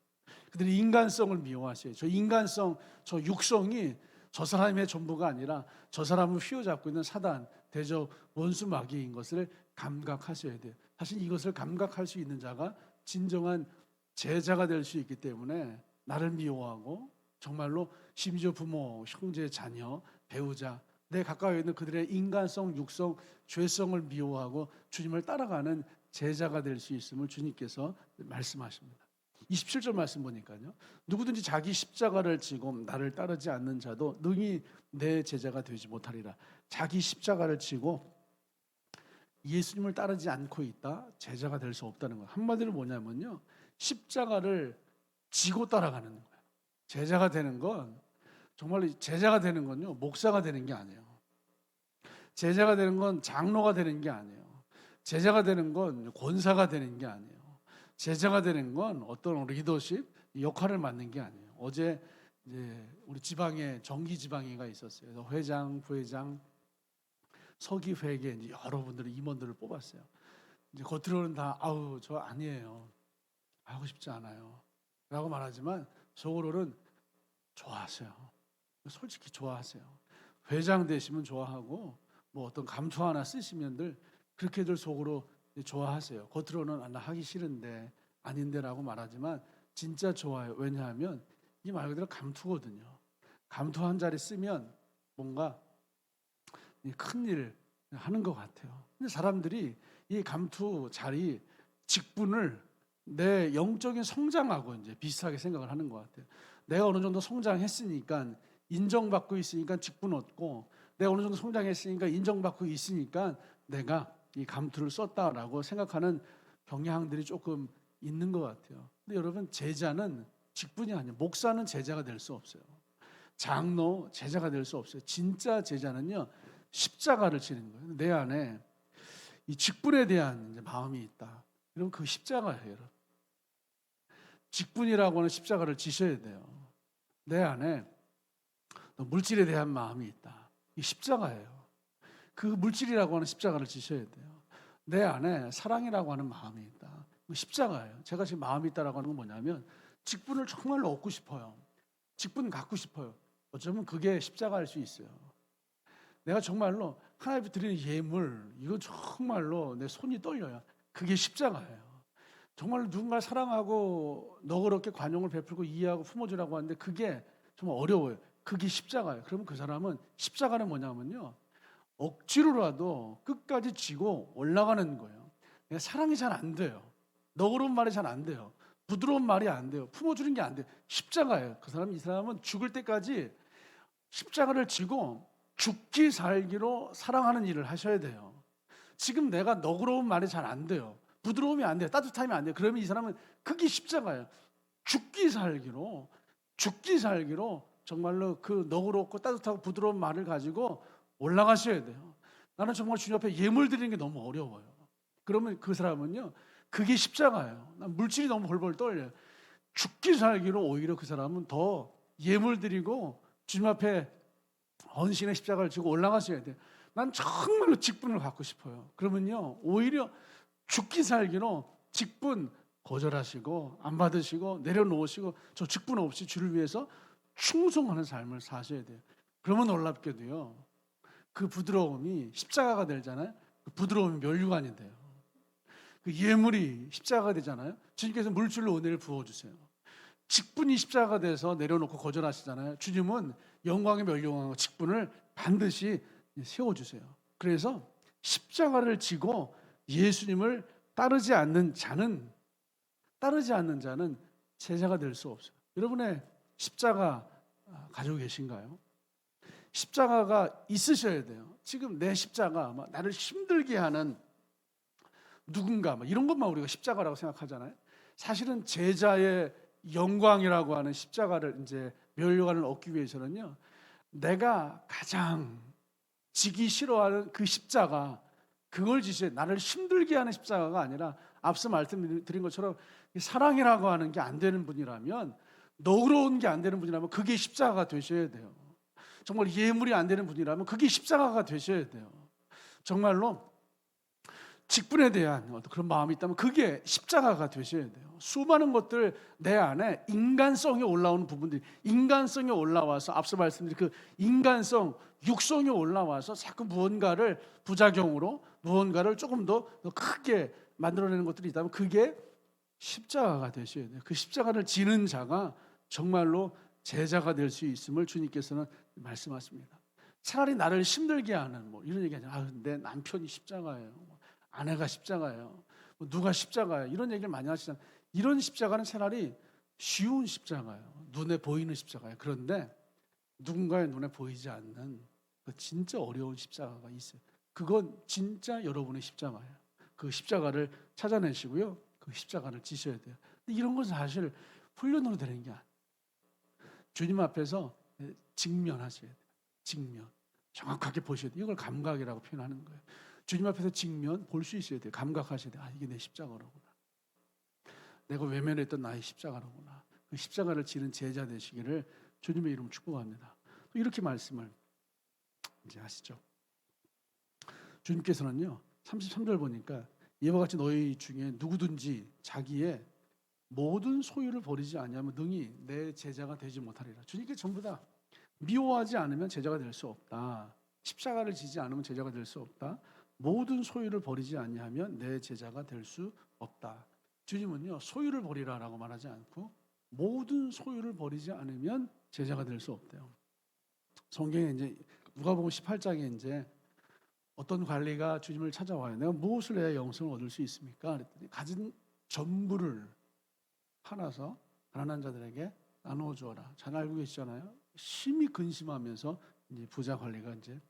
Speaker 1: 그들의 인간성을 미워하셔요. 저 인간성, 저 육성이 저 사람의 전부가 아니라 저 사람을 휘어잡고 있는 사단, 대적 원수 마귀인 것을 감각하셔야 돼요. 사실 이것을 감각할 수 있는 자가 진정한 제자가 될 수 있기 때문에 나를 미워하고 정말로 심지어 부모, 형제, 자녀, 배우자, 내 가까이 있는 그들의 인간성, 육성, 죄성을 미워하고 주님을 따라가는 제자가 될 수 있음을 주님께서 말씀하십니다. 27절 말씀 보니까요, 누구든지 자기 십자가를 지고 나를 따르지 않는 자도 능히 내 제자가 되지 못하리라. 자기 십자가를 지고 예수님을 따르지 않고 있다, 제자가 될 수 없다는 거예요. 한마디로 뭐냐면요, 십자가를 지고 따라가는 거예요. 제자가 되는 건, 정말 제자가 되는 건요, 목사가 되는 게 아니에요. 제자가 되는 건 장로가 되는 게 아니에요. 제자가 되는 건 권사가 되는 게 아니에요. 제자가 되는 건 어떤 리더십 역할을 맡는 게 아니에요. 어제 이제 우리 지방에 정기 지방회가 있었어요. 그래서 회장, 부회장, 서기회계 이제 여러분들의 임원들을 뽑았어요. 이제 겉으로는 다 저 아니에요, 하고 싶지 않아요,라고 말하지만 속으로는 좋아하세요. 솔직히 좋아하세요. 회장 되시면 좋아하고 뭐 어떤 감투 하나 쓰시면들 그렇게들 속으로 좋아하세요. 겉으로는 나 하기 싫은데 아닌데라고 말하지만 진짜 좋아요. 왜냐하면 이 말 그대로 감투거든요. 감투 한 자리 쓰면 뭔가 큰 일을 하는 것 같아요. 근데 사람들이 이 감투 자리 직분을 내 영적인 성장하고 이제 비슷하게 생각을 하는 것 같아요. 내가 어느 정도 성장했으니까 인정받고 있으니까 직분 얻고, 내가 어느 정도 성장했으니까 인정받고 있으니까 내가 이 감투를 썼다라고 생각하는 경향들이 조금 있는 것 같아요. 근데 여러분, 제자는 직분이 아니에요. 목사는 제자가 될 수 없어요. 장로 제자가 될 수 없어요. 진짜 제자는요, 십자가를 지는 거예요. 내 안에 이 직분에 대한 이제 마음이 있다. 여러분, 그 십자가예요. 여러분. 직분이라고 하는 십자가를 지셔야 돼요. 내 안에 물질에 대한 마음이 있다. 이 십자가예요. 그 물질이라고 하는 십자가를 지셔야 돼요. 내 안에 사랑이라고 하는 마음이 있다. 그 십자가예요. 제가 지금 마음이 있다라고 하는 건 뭐냐면, 직분을 정말로 얻고 싶어요. 직분 갖고 싶어요. 어쩌면 그게 십자가일 수 있어요. 내가 정말로 하나님께 드리는 예물, 이건 정말로 내 손이 떨려요. 그게 십자가예요. 정말로 누군가를 사랑하고 너그럽게 관용을 베풀고 이해하고 품어주라고 하는데 그게 정말 어려워요. 그게 십자가예요. 그러면 그 사람은, 십자가는 뭐냐면요, 억지로라도 끝까지 지고 올라가는 거예요. 사랑이 잘 안 돼요. 너그러운 말이 잘 안 돼요. 부드러운 말이 안 돼요. 품어주는 게 안 돼요. 십자가예요. 이 사람은 죽을 때까지 십자가를 지고 죽기 살기로 사랑하는 일을 하셔야 돼요. 지금 내가 너그러운 말이 잘 안 돼요. 부드러움이 안 돼요. 따뜻함이 안 돼요. 그러면 이 사람은 그게 십자가예요. 죽기 살기로 정말로 그 너그럽고 따뜻하고 부드러운 말을 가지고 올라가셔야 돼요. 나는 정말 주님 앞에 예물 드리는 게 너무 어려워요. 그러면 그 사람은요, 그게 십자가예요. 난 물질이 너무 벌벌 떨려요. 죽기 살기로 오히려 그 사람은 더 예물 드리고 주님 앞에 헌신의 십자가를 지고 올라가셔야 돼요. 난 정말로 직분을 갖고 싶어요. 그러면요, 오히려 죽기 살기로 직분 거절하시고 안 받으시고 내려놓으시고 저 직분 없이 주를 위해서 충성하는 삶을 사셔야 돼요. 그러면 놀랍게도요, 그 부드러움이 십자가가 되잖아요. 그 부드러움이 면류관이 돼요. 그 예물이 십자가가 되잖아요. 주님께서 물질로 은혜를 부어주세요. 직분이 십자가가 돼서 내려놓고 거절하시잖아요. 주님은 영광의 면류관과 직분을 반드시 세워주세요. 그래서 십자가를 지고 예수님을 따르지 않는 자는 제자가 될 수 없어요. 여러분의 십자가 가지고 계신가요? 십자가가 있으셔야 돼요. 지금 내 십자가, 나를 힘들게 하는 누군가, 이런 것만 우리가 십자가라고 생각하잖아요. 사실은 제자의 영광이라고 하는 십자가를 이제 면류관을 얻기 위해서는요, 내가 가장 지기 싫어하는 그 십자가, 그걸 지셔야, 나를 힘들게 하는 십자가가 아니라, 앞서 말씀드린 것처럼 사랑이라고 하는 게 안 되는 분이라면, 너그러운 게 안 되는 분이라면 그게 십자가가 되셔야 돼요. 정말 예물이 안 되는 분이라면 그게 십자가가 되셔야 돼요. 정말로 직분에 대한 그런 마음이 있다면 그게 십자가가 되셔야 돼요. 수많은 것들 내 안에 인간성이 올라오는 부분들이, 인간성이 올라와서, 앞서 말씀드린 그 인간성, 육성이 올라와서 자꾸 무언가를 부작용으로, 무언가를 조금 더 크게 만들어내는 것들이 있다면 그게 십자가가 되셔야 돼요. 그 십자가를 지는 자가 정말로 제자가 될 수 있음을 주님께서는 말씀하십니다. 차라리 나를 힘들게 하는 이런 얘기 하잖아요. 내 남편이 십자가예요. 아내가 십자가예요. 누가 십자가예요. 이런 얘기를 많이 하시잖아요. 이런 십자가는 차라리 쉬운 십자가예요. 눈에 보이는 십자가예요. 그런데 누군가의 눈에 보이지 않는 그 진짜 어려운 십자가가 있어요. 그건 진짜 여러분의 십자가예요. 그 십자가를 찾아내시고요, 그 십자가를 지셔야 돼요. 근데 이런 건 사실 훈련으로 되는 게 아니에요. 주님 앞에서 직면하셔야 돼요. 직면. 정확하게 보셔야 돼요. 이걸 감각이라고 표현하는 거예요. 주님 앞에서 직면 볼 수 있어야 돼요. 감각하셔야 돼요. 이게 내 십자가로구나. 내가 외면했던 나의 십자가로구나. 그 십자가를 지는 제자 되시기를 주님의 이름 축복합니다. 이렇게 말씀을 이제 하시죠. 주님께서는요, 33절 보니까 이와 같이 너희 중에 누구든지 자기의 모든 소유를 버리지 아니하면 능히 내 제자가 되지 못하리라. 주님께 전부 다 미워하지 않으면 제자가 될 수 없다. 십자가를 지지 않으면 제자가 될 수 없다. 모든 소유를 버리지 아니하면 내 제자가 될 수 없다. 주님은요, 소유를 버리라라고 말하지 않고 모든 소유를 버리지 않으면 제자가 될 수 없대요. 성경에 이제 누가복음 18장에 이제 어떤 관리가 주님을 찾아와요. 내가 무엇을 해야 영생을 얻을 수 있습니까? 그랬더니 가진 전부를 팔아서 가난한 자들에게 나누어 주어라. 잘 알고 계시잖아요. 심히 근심하면서 이제 부자 관리가 이제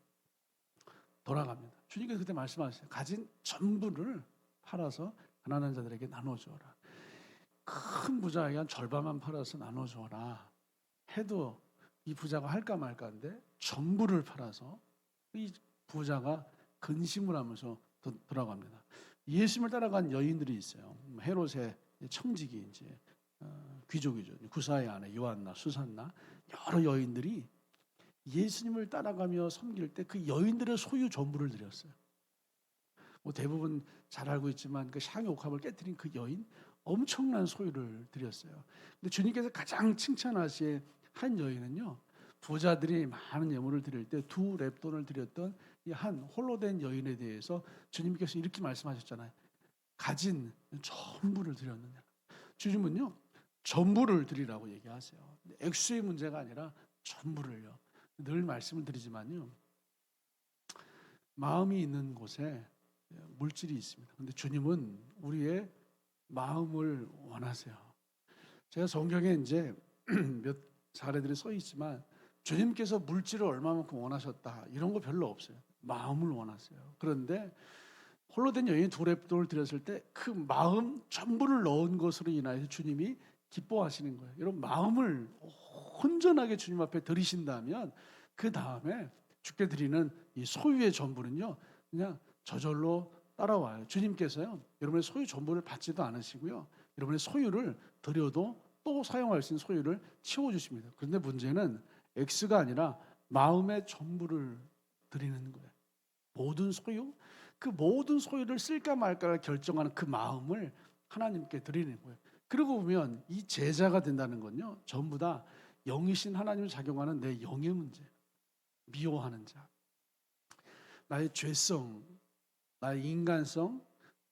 Speaker 1: 돌아갑니다. 주님께서 그때 말씀하셨어요. 가진 전부를 팔아서 가난한 자들에게 나누어 주어라. 큰 부자에게 한 절반만 팔아서 나눠줘라 해도 이 부자가 할까 말까인데 전부를 팔아서 이 부자가 근심을 하면서 돌아갑니다. 예수님을 따라간 여인들이 있어요. 헤롯의 청지기 이제 귀족이죠. 구사의 아내 요한나, 수산나 여러 여인들이 예수님을 따라가며 섬길 때 그 여인들의 소유 전부를 드렸어요. 뭐 대부분 잘 알고 있지만 그 샹의 옥합을 깨뜨린 그 여인 엄청난 소유를 드렸어요. 근데 주님께서 가장 칭찬하신 한 여인은요, 부자들이 많은 예물을 드릴 때 2렙돈을 드렸던 이 한 홀로 된 여인에 대해서 주님께서 이렇게 말씀하셨잖아요. 가진 전부를 드렸느냐. 주님은요, 전부를 드리라고 얘기하세요. 액수의 문제가 아니라 전부를요. 늘 말씀을 드리지만요, 마음이 있는 곳에 물질이 있습니다. 근데 주님은 우리의 마음을 원하세요. 제가 성경에 이제 몇 사례들이 써 있지만 주님께서 물질을 얼마만큼 원하셨다 이런 거 별로 없어요. 마음을 원하세요. 그런데 홀로 된 여인이 2렙돈을 드렸을 때 그 마음 전부를 넣은 것으로 인하여 주님이 기뻐하시는 거예요. 여러분 마음을 온전하게 주님 앞에 드리신다면 그 다음에 주께 드리는 이 소유의 전부는요 그냥 저절로 따라와요. 주님께서요 여러분의 소유 전부를 받지도 않으시고요 여러분의 소유를 드려도 또 사용할 수 있는 소유를 채워주십니다. 그런데 문제는 X가 아니라 마음의 전부를 드리는 거예요. 모든 소유, 그 모든 소유를 쓸까 말까를 결정하는 그 마음을 하나님께 드리는 거예요. 그러고 보면 이 제자가 된다는 건요 전부 다 영이신 하나님을 작용하는 내 영의 문제, 미워하는 자, 나의 죄성, 나의 인간성,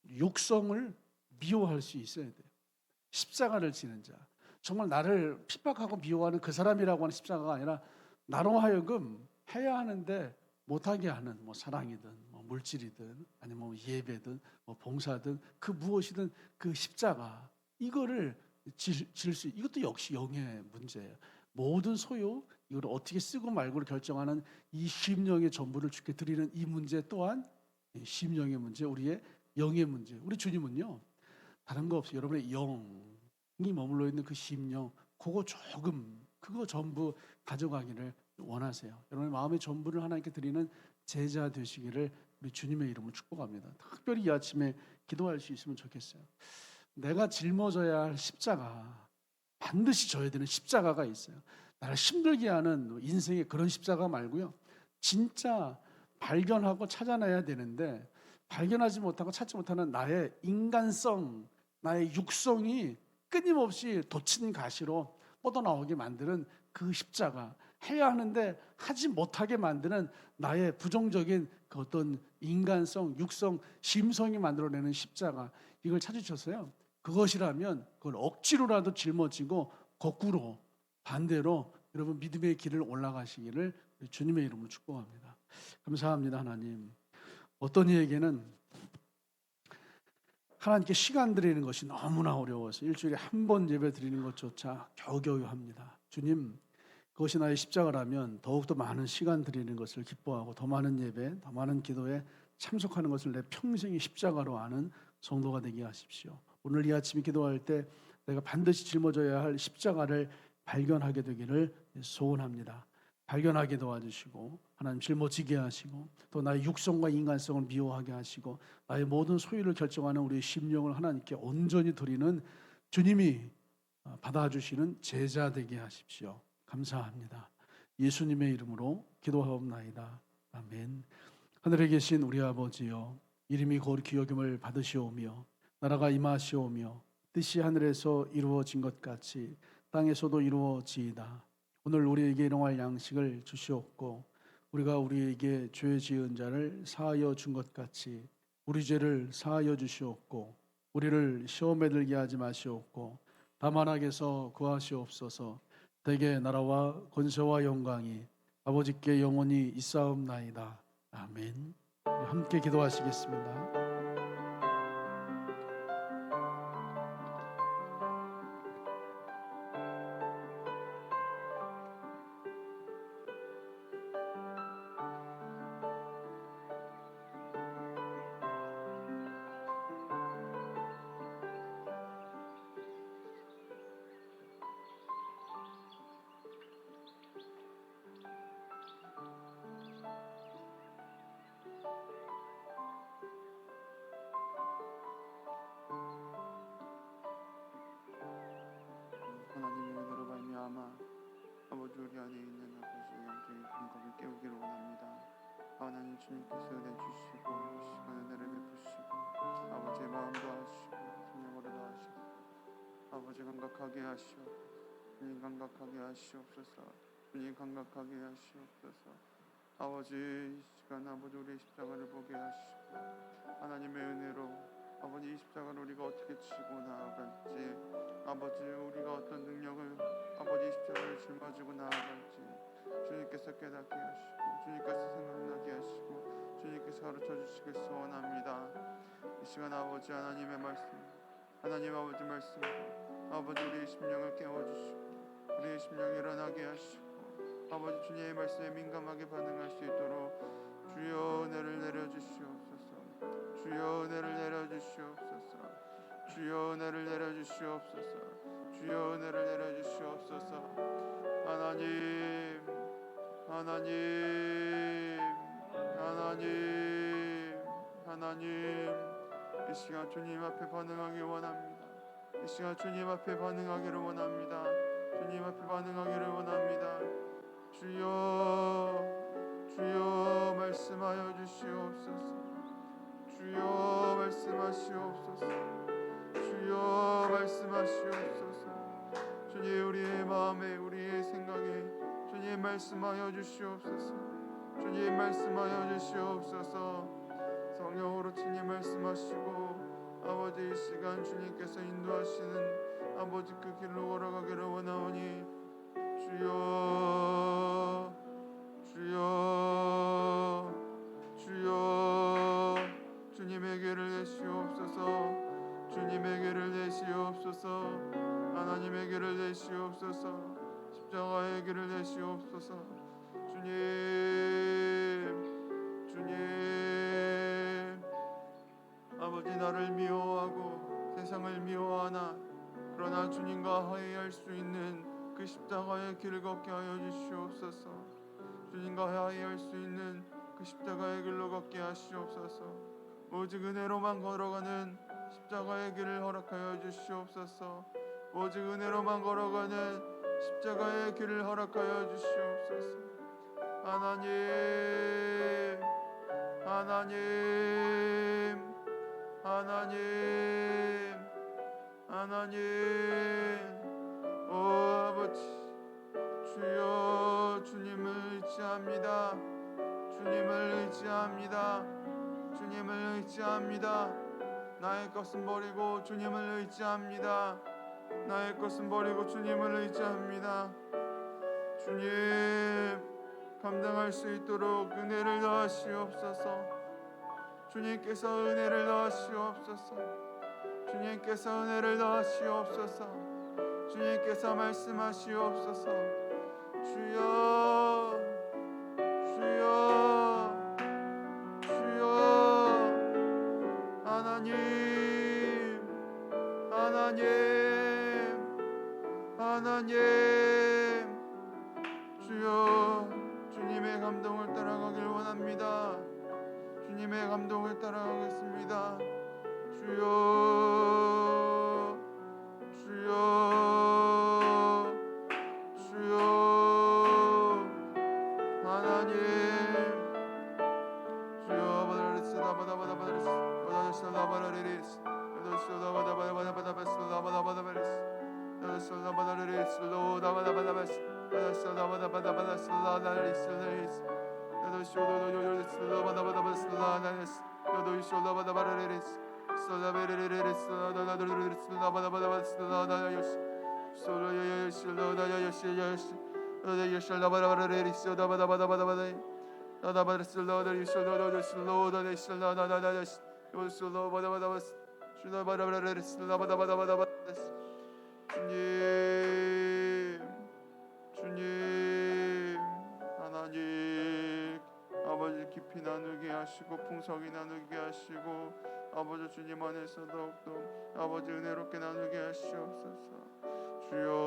Speaker 1: 육성을 미워할 수 있어야 돼요. 십자가를 지는 자, 정말 나를 핍박하고 미워하는 그 사람이라고 하는 십자가가 아니라 나로 하여금 해야 하는데 못하게 하는 뭐 사랑이든 뭐 물질이든 아니면 뭐 예배든 뭐 봉사든 그 무엇이든 그 십자가 이거를 질 수 이것도 역시 영의 문제예요. 모든 소유 이걸 어떻게 쓰고 말고를 결정하는 이 심령의 전부를 주께 드리는 이 문제 또한 심령의 문제, 우리의 영의 문제. 우리 주님은요 다른 거 없어요. 여러분의 영이 머물러 있는 그 심령 그거 조금 그거 전부 가져가기를 원하세요. 여러분의 마음의 전부를 하나님께 드리는 제자 되시기를 우리 주님의 이름으로 축복합니다. 특별히 이 아침에 기도할 수 있으면 좋겠어요. 내가 짊어져야 할 십자가, 반드시 져야 되는 십자가가 있어요. 나를 힘들게 하는 인생의 그런 십자가 말고요. 진짜 발견하고 찾아내야 되는데 발견하지 못하고 찾지 못하는 나의 인간성, 나의 육성이 끊임없이 돋친 가시로 뻗어나오게 만드는 그 십자가, 해야 하는데 하지 못하게 만드는 나의 부정적인 그 어떤 인간성, 육성, 심성이 만들어내는 십자가, 이걸 찾으셨어요. 그것이라면 그걸 억지로라도 짊어지고 거꾸로 반대로 여러분 믿음의 길을 올라가시기를 주님의 이름으로 축복합니다. 감사합니다. 하나님. 어떤 이에게는 하나님께 시간 드리는 것이 너무나 어려워서 일주일에 한 번 예배 드리는 것조차 겨우겨우 합니다. 주님, 그것이 나의 십자가라면 더욱더 많은 시간 드리는 것을 기뻐하고 더 많은 예배, 더 많은 기도에 참석하는 것을 내 평생의 십자가로 아는 성도가 되게 하십시오. 오늘 이 아침에 기도할 때 내가 반드시 짊어져야 할 십자가를 발견하게 되기를 소원합니다. 발견하게 도와주시고 하나님 짊어지게 하시고 또 나의 육성과 인간성을 미워하게 하시고 나의 모든 소유를 결정하는 우리의 심령을 하나님께 온전히 드리는 주님이 받아주시는 제자 되게 하십시오. 감사합니다. 예수님의 이름으로 기도하옵나이다. 아멘. 하늘에 계신 우리 아버지여, 이름이 거룩히 여김을 받으시오며 나라가 임하시오며 뜻이 하늘에서 이루어진 것 같이 땅에서도 이루어지이다. 오늘 우리에게 일용할 양식을 주시옵고 우리가 우리에게 죄 지은 자를 사하여 준 것 같이 우리 죄를 사하여 주시옵고 우리를 시험에 들게 하지 마시옵고 다만 악에서 구하시옵소서. 대개 나라와 권세와 영광이 아버지께 영원히 있사옵나이다. 아멘. 함께 기도하시겠습니다.
Speaker 2: 아버지 우리 안에 있는 아버지 영적인 감각을 깨우기를 원합니다. 하나님 주님께서 은혜 주시고 이 시간 은혜를 베푸시고 아버지의 마음도 하시고 성령으로도 하시고 아버지 감각하게 하시오. 주님 감각하게 하시옵소서. 주님 감각하게 하시옵소서. 아버지 이 시간 아버지 우리의 십자가를 보게 하시고 하나님의 은혜로 아버지 이 십자가를 우리가 어떻게 지고 나아갈지 아버지 우리가 어떤 능력을 아버지 이 십자가를 짊어지고 나아갈지 주님께서 깨닫게 하시고 주님께서 생각나게 하시고 주님께서 가르쳐 주시길 소원합니다. 이 시간 아버지 하나님의 말씀 하나님 아버지 말씀으로 아버지 우리의 심령을 깨워주시고 우리의 심령이 일어나게 하시고 아버지 주님의 말씀에 민감하게 반응할 수 있도록 주여 은혜를 내려주시옵소서. 주여 은혜를 내려주시옵소서. 주여 은혜를 내려주시옵소서. 주여 은혜를 내려주시옵소서. 하나님 하나님 하나님 하나님 이 시간 주님 앞에 반응하기 원합니다. 이 시간 주님 앞에 반응하기를 원합니다. 주님 앞에 반응하기를 원합니다. 주여 주여 말씀하여 주시옵소서. 주여 말씀하시옵소서. 주여 말씀하시옵소서. 주님 우리의 마음에 우리의 생각에 주님 말씀하여 주시옵소서. 주님 말씀하여 주시옵소서. 성령으로 주님 말씀하시고 아버지 이 시간 주님께서 인도하시는 아버지 그 길로 걸어가기를 원하오니 주여 주여 주여 주님의 길을 내시옵소서. 주님의 길을 내시옵소서. 하나님의 길을 내시옵소서. 십자가의 길을 내시옵소서. 주님 아버지 나를 미워하고 세상을 미워하나 그러나 주님과 화해할 수 있는 그 십자가의 길을 걷게 하여 주시옵소서. 주님과 화해할 수 있는 그 십자가의 길로 걷게 하시옵소서. 오직 은혜로만 걸어가는 십자가의 길을 허락하여 주시옵소서. 오직 은혜로만 걸어가는 십자가의 길을 허락하여 주시옵소서. 하나님 하나님 하나님 하나님 오 아버지 주여 주님을 의지합니다. 주님을 의지합니다. 주님을 의지합니다. 나의 것은 버리고 주님을 의지합니다. 나의 것은 버리고 주님을 의지합니다. 주님 감당할 수 있도록 은혜를 더하시옵소서. 주님께서 은혜를 더하시옵소서. 주님께서 은혜를 더하시옵소서. 주님께서 말씀하시옵소서. 주여 주여 주여 하나님 하나님 하나님 주여 주님의 감동을 따라가길 원합니다. 주님의 감동을 따라가겠습니다. 주여 주여 주여 하나님 주여 바다리스 나바다바다바다리스 바다리스 나바다리스 바다리스 나바다바다바다바다리스 나바다바다바리스 바다리스 나바다리스 로다바다바다바리스 바다리스 나바다바다바다리스 나다리스 나리스 바다리스 로도요요리스 나바다바다바리스 나다리스 요도이스 나바다바다리스 소다베레레레스 나다다르르스 나바다바다바리스 나다요시 소로요요시 나다요시 요시 나다요시 나바다바다리스 나바다바다바다바다 나다바다리스 나다요시 나다요시 나다요시 나다다요시 요시 나바다바다바스 주나바다바다리스 나바다바다바다바스 주님 하나님 아버지 깊이 나누게 하시고 풍성히 나누게 하시고 아버지 주님 안에서 더욱더 아버지 은혜롭게 나누게 하시옵소서. 주여